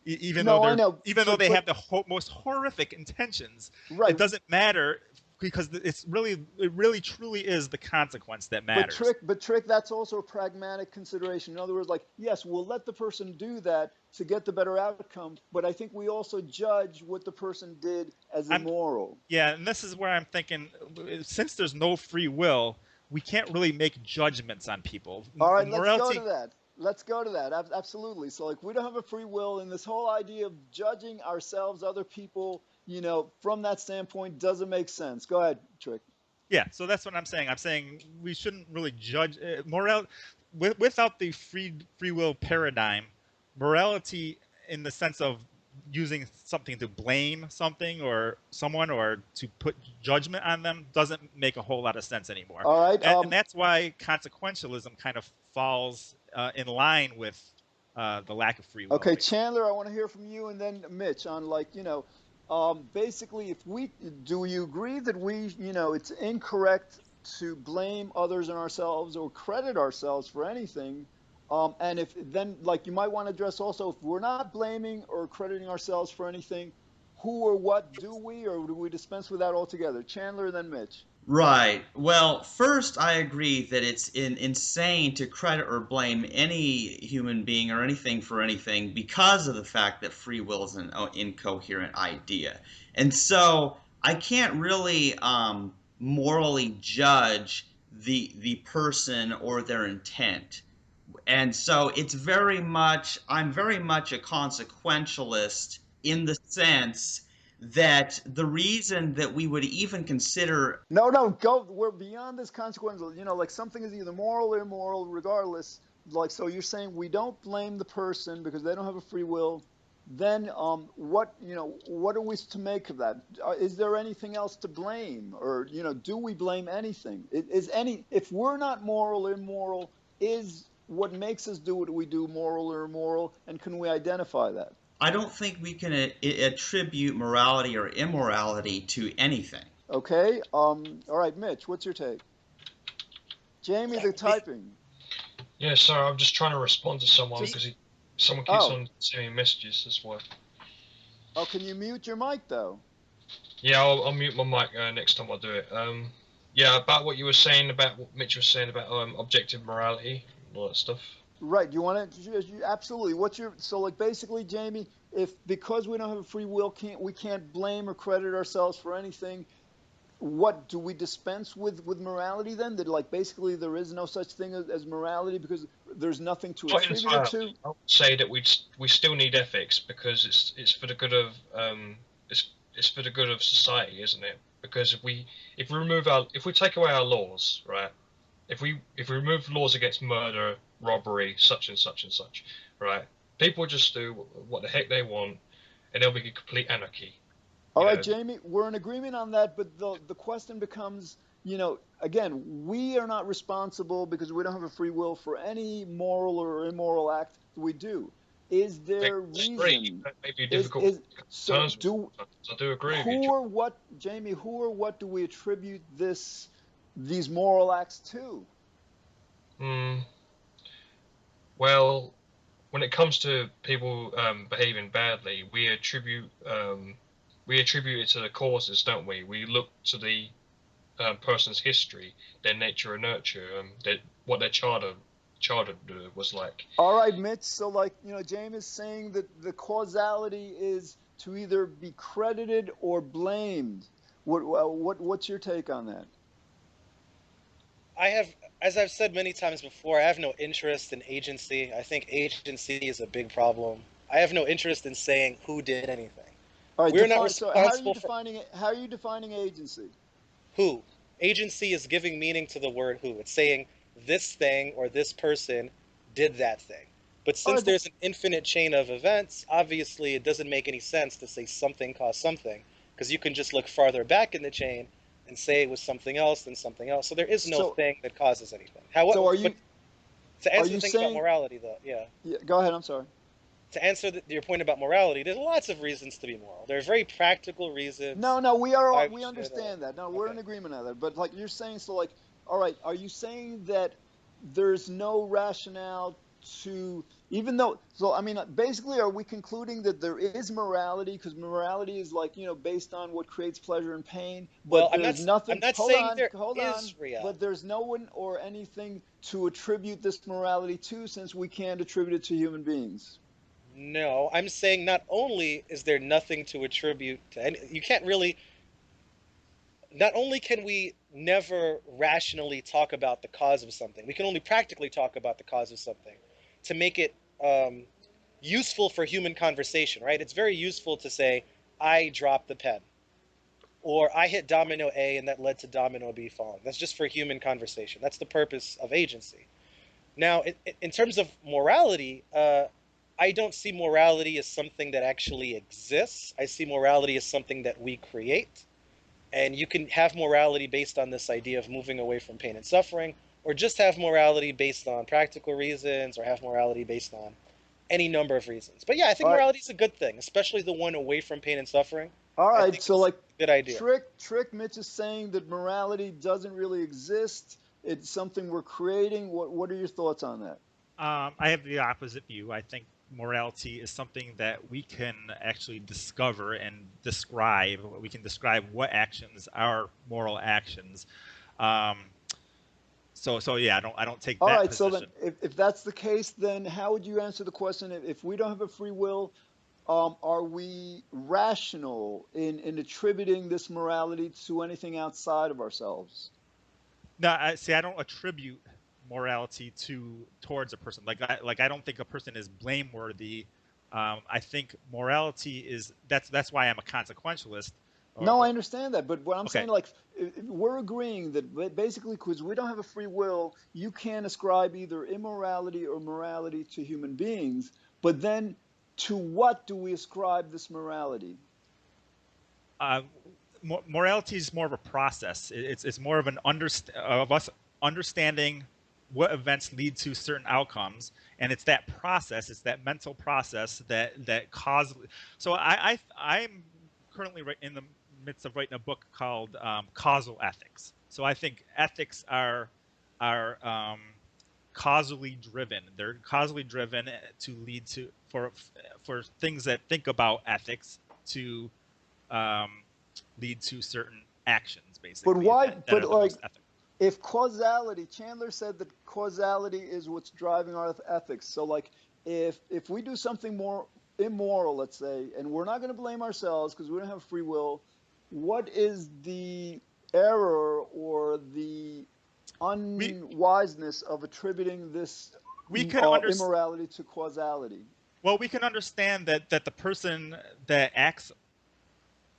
Even though No, I they're know, even though they but have the most horrific intentions, right. it doesn't matter because it really truly is the consequence that matters. But trick, that's also a pragmatic consideration. In other words, like, yes, we'll let the person do that to get the better outcome, but I think we also judge what the person did as I'm immoral. Yeah, and this is where I'm thinking, since there's no free will, we can't really make judgments on people. All right, let's go to Morality, that. Let's go to that. Absolutely. So, like, we don't have a free will, and this whole idea of judging ourselves, other people, from that standpoint doesn't make sense. Go ahead, Trick. yeah. So that's what I'm saying. I'm saying we shouldn't really judge without the free will paradigm. Morality, in the sense of using something to blame something or someone or to put judgment on them, doesn't make a whole lot of sense anymore. All right. And that's why consequentialism kind of falls in line with the lack of free will. Okay, Chandler, I want to hear from you, and then Mitch on, like, basically, do you agree that it's incorrect to blame others and ourselves or credit ourselves for anything? And if then, like, you might want to address also, if we're not blaming or crediting ourselves for anything, who or what do we, or do we dispense with that altogether? Chandler, then Mitch. Right. Well, first, I agree that it's insane to credit or blame any human being or anything for anything because of the fact that free will is an incoherent idea. And so I can't really morally judge the person or their intent. And so I'm very much a consequentialist in the sense that the reason that we would even consider. No, no, go. We're beyond this consequential. Like, something is either moral or immoral, regardless. Like, so you're saying we don't blame the person because they don't have a free will. Then, what are we to make of that? Is there anything else to blame, or do we blame anything? If we're not moral or immoral, is what makes us do what we do moral or immoral, and can we identify that? I don't think we can attribute morality or immorality to anything. Okay. All right, Mitch, what's your take? Jamie, the typing. Yeah, sorry, I'm just trying to respond to someone because someone keeps on sending messages. That's why. Oh, can you mute your mic though? Yeah, I'll mute my mic next time I do it. Yeah, about what you were saying about what Mitch was saying about objective morality, all that stuff. Right. You want to? Absolutely. So, like, basically, Jamie, because we don't have a free will, we can't blame or credit ourselves for anything. What do we dispense with morality then? That, like, basically there is no such thing as morality because there's nothing to attribute it to. I would say that we still need ethics because it's for the good of it's for the good of society, isn't it? Because if we take away our laws, right? If we remove laws against murder, robbery, such and such and such, right? People just do what the heck they want, and there'll be complete anarchy. All right, Jamie, we're in agreement on that, but the question becomes, again, we are not responsible because we don't have a free will for any moral or immoral act we do. Is there reason? That may be difficult. I do agree with you. Who or what, Jamie? Who or what do we attribute these moral acts to? Well, when it comes to people behaving badly, we attribute it to the causes, don't we? We look to the person's history, their nature and nurture, what their childhood was like. All right, Mitch. So, like, James is saying that the causality is to either be credited or blamed. What's your take on that? As I've said many times before, I have no interest in agency. I think agency is a big problem. I have no interest in saying who did anything. All right, we're not responsible how are you defining agency? Who? Agency is giving meaning to the word who. It's saying this thing or this person did that thing. But since there's an infinite chain of events, obviously it doesn't make any sense to say something caused something, because you can just look farther back in the chain and say it was something else than something else. So there is no So thing that causes anything. How, so but to are answer the you thing about saying? morality, though, yeah. Yeah, go ahead. I'm sorry. To answer your point about morality, there's lots of reasons to be moral. There are very practical reasons No, why we we should. understand that. No, we're Okay. in agreement on that. But like you're saying, so like, all right, are you saying that there's no rationale to, even though, so I mean, basically, are we concluding that there is morality because morality is like, based on what creates pleasure and pain, Well, but there's I'm nothing, not saying there hold on, is reality. but there's no one or anything to attribute this morality to since we can't attribute it to human beings. No, I'm saying not only is there nothing to attribute to any, you can't really, not only can we never rationally talk about the cause of something, we can only practically talk about the cause of something to make it useful for human conversation, right? It's very useful to say, I dropped the pen, or I hit domino A and that led to domino B falling. That's just for human conversation. That's the purpose of agency. Now, in terms of morality, I don't see morality as something that actually exists. I see morality as something that we create. And you can have morality based on this idea of moving away from pain and suffering, or just have morality based on practical reasons, or have morality based on any number of reasons. But yeah, I think All right. morality is a good thing, especially the one away from pain and suffering. All I right, think so it's like a good idea. Mitch is saying that morality doesn't really exist. It's something we're creating. What are your thoughts on that? I have the opposite view. I think morality is something that we can actually discover and describe. We can describe what actions are moral actions. Um, so yeah, I don't take All that right, so then position. if that's the case, then how would you answer the question if we don't have a free will, are we rational in attributing this morality to anything outside of ourselves? No, I don't attribute morality towards a person. I don't think a person is blameworthy. I think morality is that's why I'm a consequentialist. No, I Or understand that, but what I'm okay, saying, like, we're agreeing that basically, because we don't have a free will, you can't ascribe either immorality or morality to human beings. But then, to what do we ascribe this morality? uh, morality is more of a process. It's more of an of us understanding what events lead to certain outcomes, and it's that process, it's that mental process that causes. So I'm currently in the midst of writing a book called Causal Ethics. So I think ethics are causally driven. They're causally driven to lead to for things that think about ethics to um, lead to certain actions, But basically why? that But are the like, most ethical. if causality, Chandler said that causality is what's driving our ethics. So like, if we do something more immoral, let's say, and we're not going to blame ourselves because we don't have free will, what is the error or the We unwiseness of attributing this we can understand. immorality to causality? Well, we can understand that the person that acts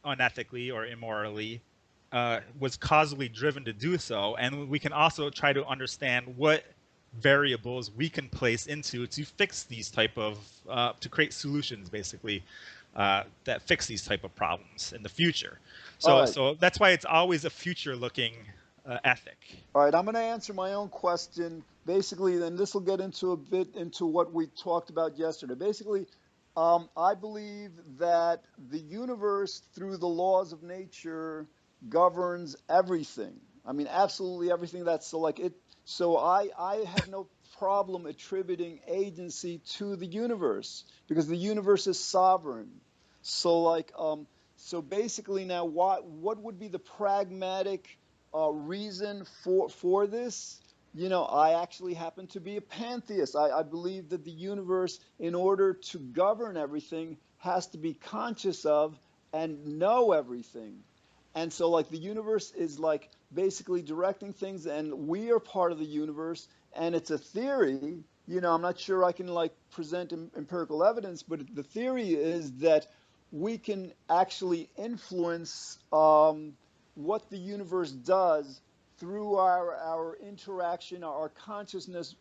unethically or immorally was causally driven to do so, and we can also try to understand what variables we can place into to fix these type of to create solutions, basically that fix these type of problems in the future. All So right. so that's why it's always a future-looking ethic. All right, I'm going to answer my own question. Basically, then this will get into a bit into what we talked about yesterday. Basically, I believe that the universe, through the laws of nature, governs everything. I mean, absolutely everything. That's so like it. So I have no problem attributing agency to the universe because the universe is sovereign. So like, so basically now, what would be the pragmatic reason for this? I actually happen to be a pantheist. I believe that the universe, in order to govern everything, has to be conscious of and know everything. And so, like, the universe is like basically directing things, and we are part of the universe. And it's a theory. I'm not sure I can like present empirical evidence, but the theory is that we can actually influence what the universe does through our interaction, our consciousness.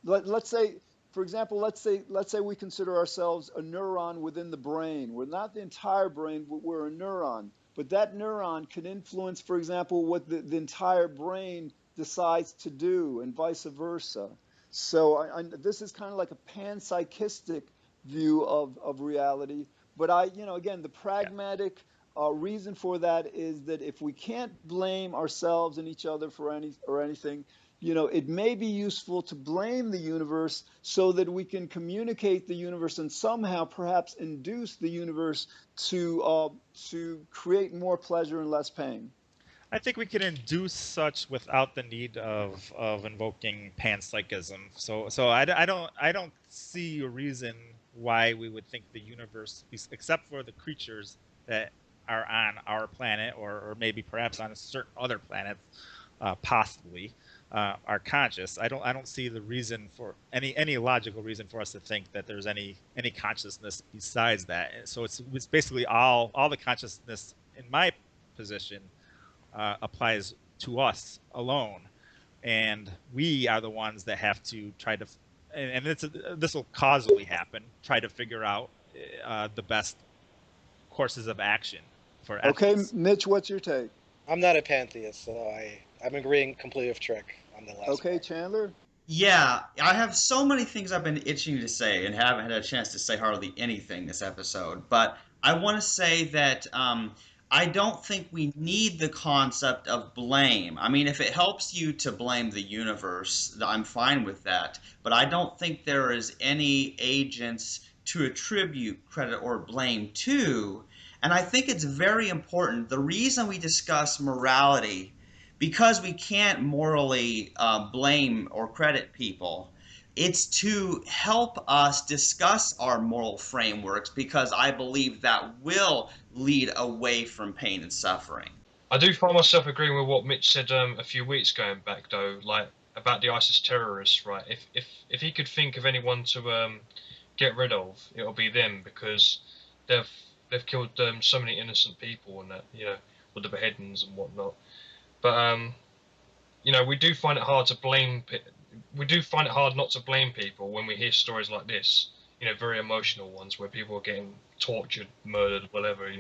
Let's say, for example, let's say we consider ourselves a neuron within the brain. We're not the entire brain, but we're a neuron. but that neuron can influence, for example, what the entire brain decides to do, and vice versa. So this is kind of like a panpsychistic view of reality. But again, the Yeah. pragmatic reason for that is that if we can't blame ourselves and each other for anything, it may be useful to blame the universe so that we can communicate the universe and somehow perhaps induce the universe to create more pleasure and less pain. I think we can induce such without the need of invoking panpsychism. So I don't see a reason why we would think the universe, except for the creatures that are on our planet, or maybe perhaps on a certain other planets, possibly, are conscious. I don't see the reason for any logical reason for us to think that there's any consciousness besides that. So it's basically all the consciousness in my position applies to us alone, and we are the ones that have to try to, and this will causally happen, try to figure out the best courses of action for Okay, ethics. Mitch, what's your take? I'm not a pantheist, so I'm agreeing completely with Trick on the last Okay, part. Chandler? Yeah, I have so many things I've been itching to say and haven't had a chance to say hardly anything this episode. But I want to say that I don't think we need the concept of blame. I mean, if it helps you to blame the universe, I'm fine with that. But I don't think there is any agents to attribute credit or blame to. And I think it's very important. The reason we discuss morality, because we can't morally blame or credit people, it's to help us discuss our moral frameworks, because I believe that will lead away from pain and suffering. I do find myself agreeing with what Mitch said a few weeks going back, though, like about the ISIS terrorists, right? If he could think of anyone to get rid of, it'll be them, because they've killed so many innocent people and that, with the beheadings and whatnot. But we do find it hard to blame. We do find it hard not to blame people when we hear stories like this. Very emotional ones where people are getting tortured, murdered, whatever.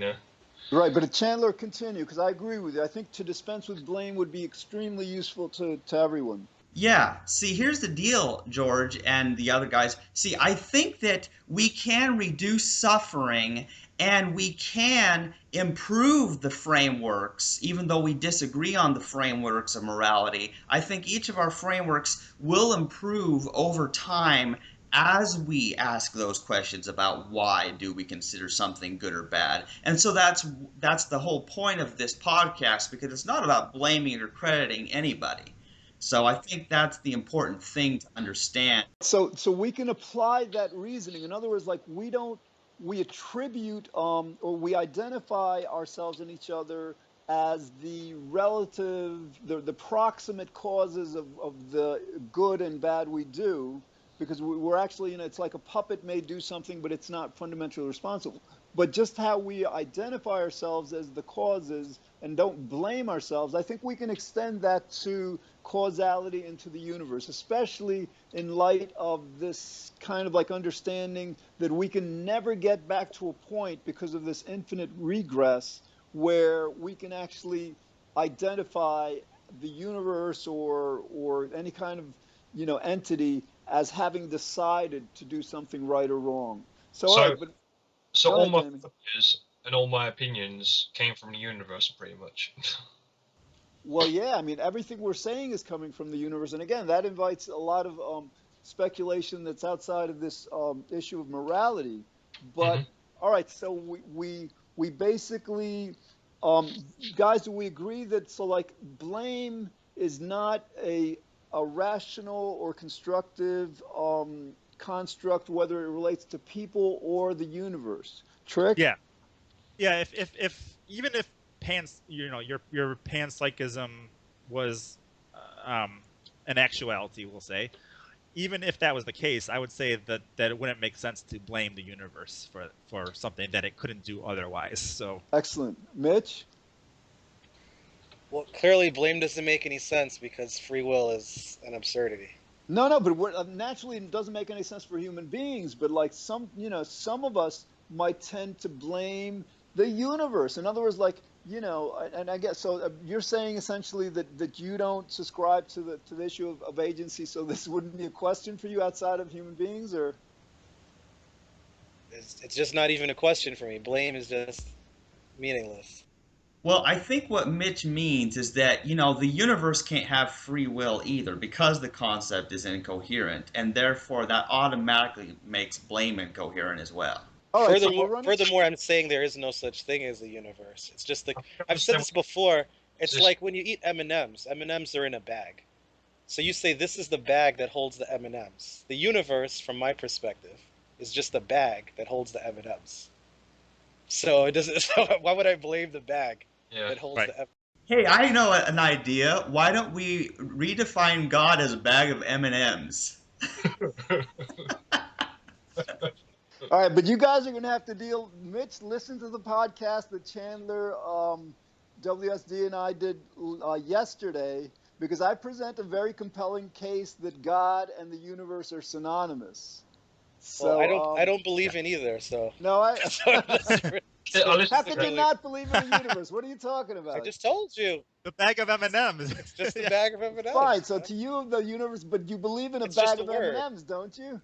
Right, but Chandler, continue, because I agree with you. I think to dispense with blame would be extremely useful to everyone. Yeah, see, here's the deal, George and the other guys. See, I think that we can reduce suffering and we can improve the frameworks, even though we disagree on the frameworks of morality. I think each of our frameworks will improve over time as we ask those questions about why do we consider something good or bad. And so that's the whole point of this podcast, because it's not about blaming or crediting anybody. So I think that's the important thing to understand. So we can apply that reasoning. In other words, like we attribute or we identify ourselves and each other as the relative, the proximate causes of the good and bad we do, because we're actually, it's like a puppet may do something, but it's not fundamentally responsible. But just how we identify ourselves as the causes and don't blame ourselves, I think we can extend that to causality into the universe, especially in light of this kind of like understanding that we can never get back to a point because of this infinite regress where we can actually identify the universe or any kind of entity as having decided to do something right or wrong. So all So, right, but so go all ahead, my Jamie. phobias and all my opinions came from the universe, pretty much. Well, yeah, I mean, everything we're saying is coming from the universe. And again, that invites a lot of speculation that's outside of this issue of morality. But hmm all right, so we basically, guys, do we agree that so like blame is not a rational or constructive construct, whether it relates to people or the universe? Trick? Yeah, yeah. If even if your panpsychism was um, an actuality, we'll say, even if that was the case, I would say that it wouldn't make sense to blame the universe for something that it couldn't do otherwise. So Excellent. Mitch? Well, clearly blame doesn't make any sense because free will is an absurdity. No, but naturally it doesn't make any sense for human beings. But like some of us might tend to blame the universe. In other words, like you know, and I guess so. You're saying essentially that you don't subscribe to the issue of agency, so this wouldn't be a question for you outside of human beings, or It's just not even a question for me. Blame is just meaningless. Well, I think what Mitch means is that, the universe can't have free will either because the concept is incoherent, and therefore that automatically makes blame incoherent as well. all right. So we're running. Furthermore, I'm saying there is no such thing as a universe. It's just the. I don't I've said understand this before. what's It's this. like when you eat M&Ms. M&Ms are in a bag. So you say this is the bag that holds the M&Ms. The universe, from my perspective, is just the bag that holds the M&Ms. So it doesn't. So why would I blame the bag Yeah. that holds Right. the M? Hey, I know an idea. Why don't we redefine God as a bag of M&Ms? All right, but you guys are going to have to deal. Mitch, listen to the podcast that Chandler, WSD, and I did yesterday, because I present a very compelling case that God and the universe are synonymous. Well, So, I don't Yeah. believe in either. So, no, so it doesn't really- so I this how listened isn't can you really- not believe in the universe? What are you talking I about? just told you. The bag of M&Ms. It's just a Yeah. bag of M&Ms. Fine. So man. to you, the universe, but you believe in a It's just bag a of word. M&Ms, don't you?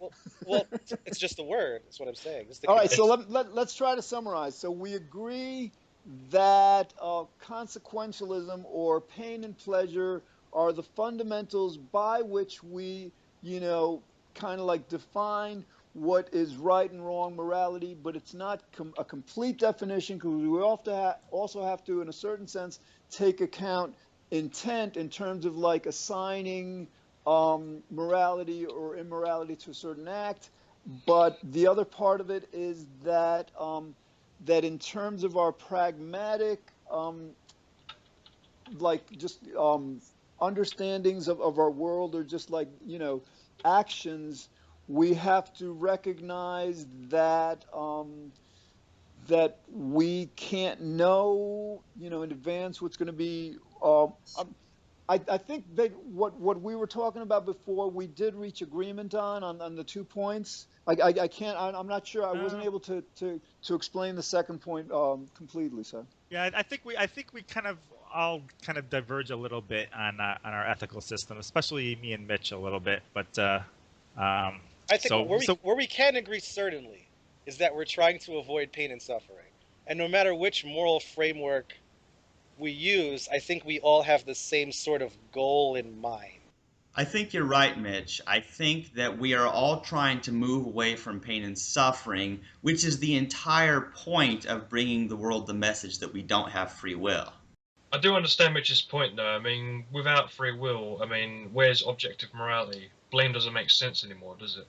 Well, it's just a word. That's what I'm saying. It's the All right. So convention. let's try to summarize. So we agree that consequentialism, or pain and pleasure, are the fundamentals by which we, kind of like define what is right and wrong morality, but it's not a complete definition, because we also have to, in a certain sense, take account intent in terms of like assigning morality or immorality to a certain act. But the other part of it is that that in terms of our pragmatic, like just understandings of our world, or just like actions, we have to recognize that that we can't know in advance what's going to be. I think that what we were talking about before, we did reach agreement on the 2 points. I can't. I'm not sure. I wasn't able to explain the second point completely. So Yeah, I think we kind of all kind of diverge a little bit on our ethical system, especially me and Mitch a little bit. But I think so where we can agree certainly is that we're trying to avoid pain and suffering, and no matter which moral framework we use, I think we all have the same sort of goal in mind. I think you're right, Mitch. I think that we are all trying to move away from pain and suffering, which is the entire point of bringing the world the message that we don't have free will. I do understand Mitch's point, though. I mean, without free will, I mean, where's objective morality? Blame doesn't make sense anymore, does it?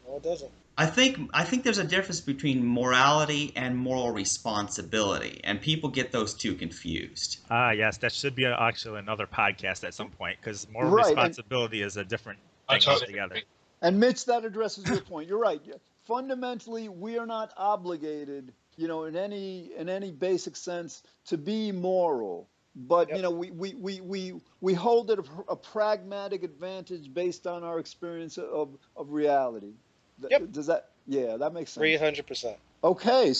No, it doesn't. I think there's a difference between morality and moral responsibility, and people get those two confused. yes, that should be actually another podcast at some point, because moral right, responsibility is a different I thing totally altogether. agree. and Mitch, that addresses your point. You're right. Fundamentally, we are not obligated, in any basic sense, to be moral. But Yep. we hold it a pragmatic advantage based on our experience of reality. Yep. Does that? Yeah, that makes sense. 300%. Okay.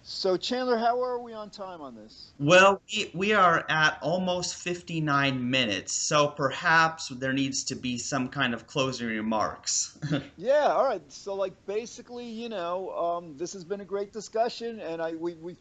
So Chandler, how are we on time on this? Well, we are at almost 59 minutes, so perhaps there needs to be some kind of closing remarks. Yeah, all right. So like basically, this has been a great discussion, and we'll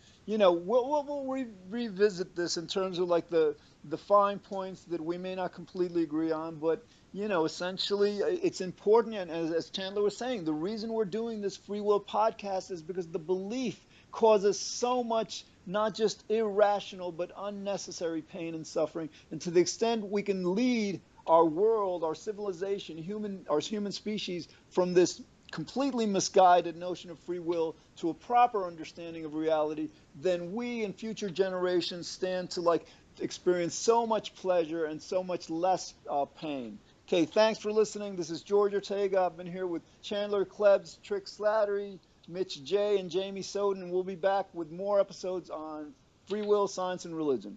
revisit this in terms of like the fine points that we may not completely agree on, but essentially it's important. And as Chandler was saying, the reason we're doing this free will podcast is because the belief causes so much, not just irrational but unnecessary pain and suffering. And to the extent we can lead our world, our civilization, our human species, from this completely misguided notion of free will to a proper understanding of reality, then we and future generations stand to like experience so much pleasure and so much less pain. Okay, thanks for listening. This is George Ortega. I've been here with Chandler Klebs, Trick Slattery, Mitch J, and Jamie Soden, and we'll be back with more episodes on free will, science, and religion.